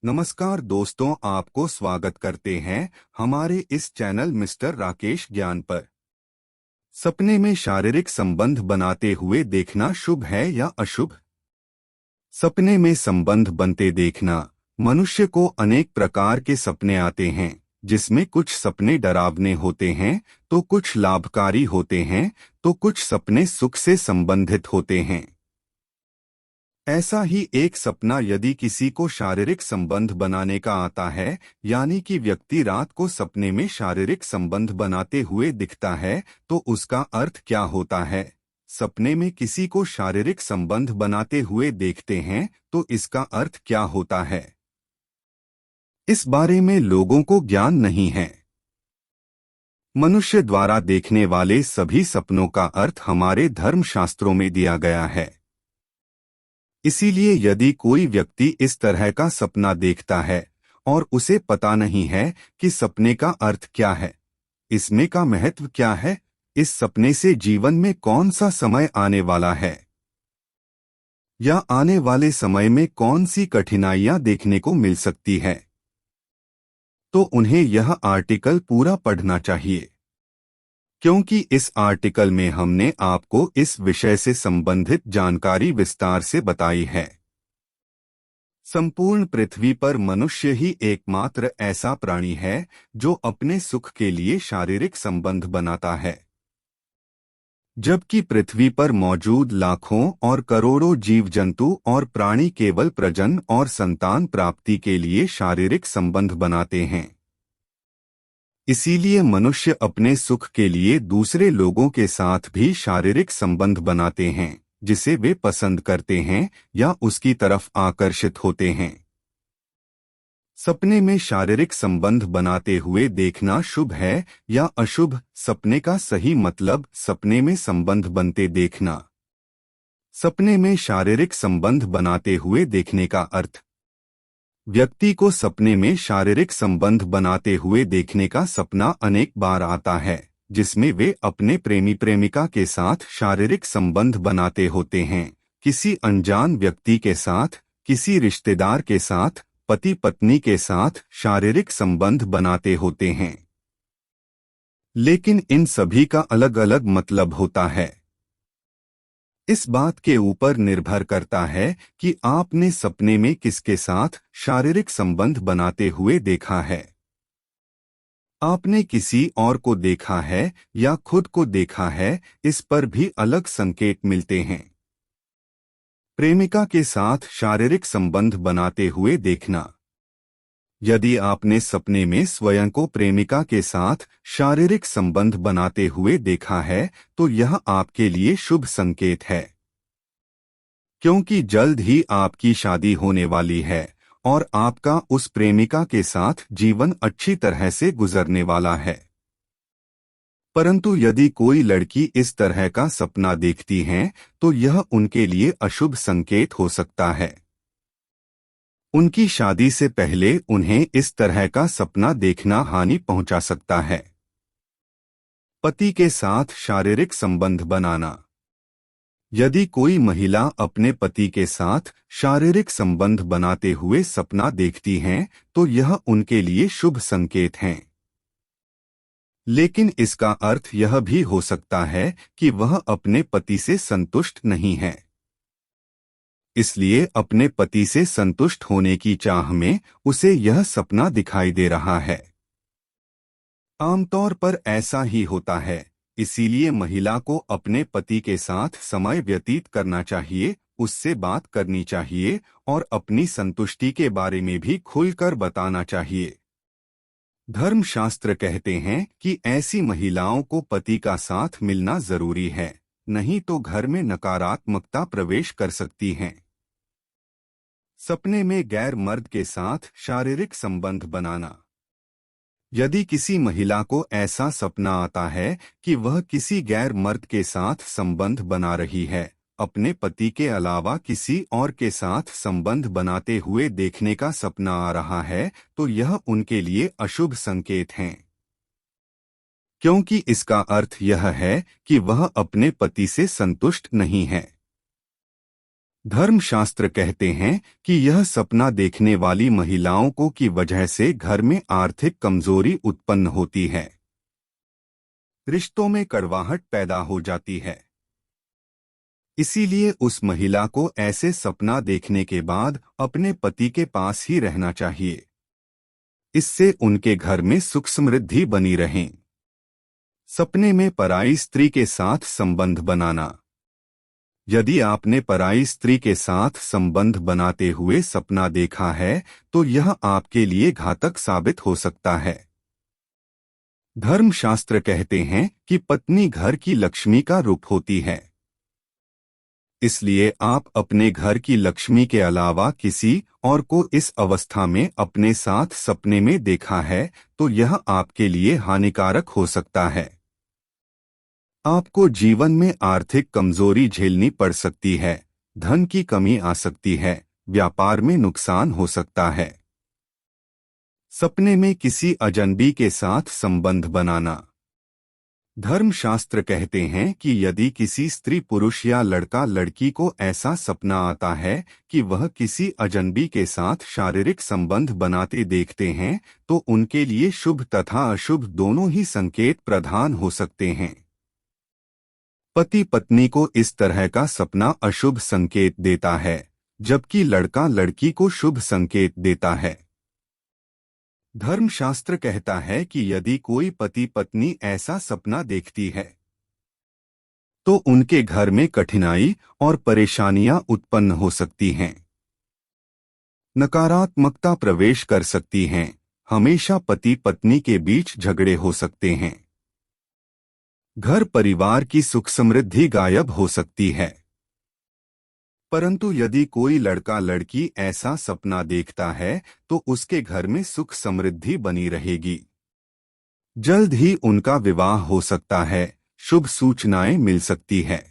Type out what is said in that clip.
नमस्कार दोस्तों, आपको स्वागत करते हैं हमारे इस चैनल मिस्टर राकेश ज्ञान पर। सपने में शारीरिक संबंध बनाते हुए देखना शुभ है या अशुभ? सपने में संबंध बनते देखना। मनुष्य को अनेक प्रकार के सपने आते हैं, जिसमें कुछ सपने डरावने होते हैं तो कुछ लाभकारी होते हैं, तो कुछ सपने सुख से संबंधित होते हैं। ऐसा ही एक सपना यदि किसी को शारीरिक संबंध बनाने का आता है, यानी कि व्यक्ति रात को सपने में शारीरिक संबंध बनाते हुए दिखता है, तो उसका अर्थ क्या होता है? सपने में किसी को शारीरिक संबंध बनाते हुए देखते हैं तो इसका अर्थ क्या होता है? इस बारे में लोगों को ज्ञान नहीं है। मनुष्य द्वारा देखने वाले सभी सपनों का अर्थ हमारे धर्मशास्त्रों में दिया गया है। इसीलिए यदि कोई व्यक्ति इस तरह का सपना देखता है और उसे पता नहीं है कि सपने का अर्थ क्या है, इसमें का महत्व क्या है, इस सपने से जीवन में कौन सा समय आने वाला है या आने वाले समय में कौन सी कठिनाइयां देखने को मिल सकती है, तो उन्हें यह आर्टिकल पूरा पढ़ना चाहिए, क्योंकि इस आर्टिकल में हमने आपको इस विषय से संबंधित जानकारी विस्तार से बताई है। संपूर्ण पृथ्वी पर मनुष्य ही एकमात्र ऐसा प्राणी है जो अपने सुख के लिए शारीरिक संबंध बनाता है, जबकि पृथ्वी पर मौजूद लाखों और करोड़ों जीव जंतु और प्राणी केवल प्रजनन और संतान प्राप्ति के लिए शारीरिक संबंध बनाते हैं। इसीलिए मनुष्य अपने सुख के लिए दूसरे लोगों के साथ भी शारीरिक संबंध बनाते हैं, जिसे वे पसंद करते हैं या उसकी तरफ आकर्षित होते हैं। सपने में शारीरिक संबंध बनाते हुए देखना शुभ है या अशुभ? सपने का सही मतलब सपने में संबंध बनते देखना। सपने में शारीरिक संबंध बनाते हुए देखने का अर्थ। व्यक्ति को सपने में शारीरिक संबंध बनाते हुए देखने का सपना अनेक बार आता है, जिसमें वे अपने प्रेमी प्रेमिका के साथ शारीरिक संबंध बनाते होते हैं, किसी अनजान व्यक्ति के साथ, किसी रिश्तेदार के साथ, पति पत्नी के साथ शारीरिक संबंध बनाते होते हैं। लेकिन इन सभी का अलग अलग मतलब होता है। इस बात के ऊपर निर्भर करता है कि आपने सपने में किसके साथ शारीरिक संबंध बनाते हुए देखा है। आपने किसी और को देखा है या खुद को देखा है, इस पर भी अलग संकेत मिलते हैं। प्रेमिका के साथ शारीरिक संबंध बनाते हुए देखना। यदि आपने सपने में स्वयं को प्रेमिका के साथ शारीरिक संबंध बनाते हुए देखा है, तो यह आपके लिए शुभ संकेत है, क्योंकि जल्द ही आपकी शादी होने वाली है और आपका उस प्रेमिका के साथ जीवन अच्छी तरह से गुजरने वाला है। परंतु यदि कोई लड़की इस तरह का सपना देखती है, तो यह उनके लिए अशुभ संकेत हो सकता है। उनकी शादी से पहले उन्हें इस तरह का सपना देखना हानि पहुंचा सकता है। पति के साथ शारीरिक संबंध बनाना। यदि कोई महिला अपने पति के साथ शारीरिक संबंध बनाते हुए सपना देखती हैं, तो यह उनके लिए शुभ संकेत हैं। लेकिन इसका अर्थ यह भी हो सकता है कि वह अपने पति से संतुष्ट नहीं है। इसलिए अपने पति से संतुष्ट होने की चाह में उसे यह सपना दिखाई दे रहा है। आमतौर पर ऐसा ही होता है, इसीलिए महिला को अपने पति के साथ समय व्यतीत करना चाहिए, उससे बात करनी चाहिए और अपनी संतुष्टि के बारे में भी खुलकर बताना चाहिए। धर्मशास्त्र कहते हैं कि ऐसी महिलाओं को पति का साथ मिलना जरूरी है, नहीं तो घर में नकारात्मकता प्रवेश कर सकती है। सपने में गैर मर्द के साथ शारीरिक संबंध बनाना। यदि किसी महिला को ऐसा सपना आता है कि वह किसी गैर मर्द के साथ संबंध बना रही है, अपने पति के अलावा किसी और के साथ संबंध बनाते हुए देखने का सपना आ रहा है, तो यह उनके लिए अशुभ संकेत है, क्योंकि इसका अर्थ यह है कि वह अपने पति से संतुष्ट नहीं है। धर्मशास्त्र कहते हैं कि यह सपना देखने वाली महिलाओं को की वजह से घर में आर्थिक कमजोरी उत्पन्न होती है, रिश्तों में कड़वाहट पैदा हो जाती है। इसीलिए उस महिला को ऐसे सपना देखने के बाद अपने पति के पास ही रहना चाहिए। इससे उनके घर में सुख समृद्धि बनी रहे। सपने में पराई स्त्री के साथ संबंध बनाना। यदि आपने पराई स्त्री के साथ संबंध बनाते हुए सपना देखा है तो यह आपके लिए घातक साबित हो सकता है। धर्मशास्त्र कहते हैं कि पत्नी घर की लक्ष्मी का रूप होती है। इसलिए आप अपने घर की लक्ष्मी के अलावा किसी और को इस अवस्था में अपने साथ सपने में देखा है तो यह आपके लिए हानिकारक हो सकता है। आपको जीवन में आर्थिक कमजोरी झेलनी पड़ सकती है, धन की कमी आ सकती है, व्यापार में नुकसान हो सकता है। सपने में किसी अजनबी के साथ संबंध बनाना। धर्मशास्त्र कहते हैं कि यदि किसी स्त्री पुरुष या लड़का लड़की को ऐसा सपना आता है कि वह किसी अजनबी के साथ शारीरिक संबंध बनाते देखते हैं तो उनके लिए शुभ तथा अशुभ दोनों ही संकेत प्रदान हो सकते हैं। पति पत्नी को इस तरह का सपना अशुभ संकेत देता है, जबकि लड़का लड़की को शुभ संकेत देता है। धर्मशास्त्र कहता है कि यदि कोई पति पत्नी ऐसा सपना देखती है तो उनके घर में कठिनाई और परेशानियां उत्पन्न हो सकती हैं। नकारात्मकता प्रवेश कर सकती हैं, हमेशा पति पत्नी के बीच झगड़े हो सकते हैं। घर परिवार की सुख समृद्धि गायब हो सकती है। परंतु यदि कोई लड़का लड़की ऐसा सपना देखता है तो उसके घर में सुख समृद्धि बनी रहेगी। जल्द ही उनका विवाह हो सकता है, शुभ सूचनाएं मिल सकती है।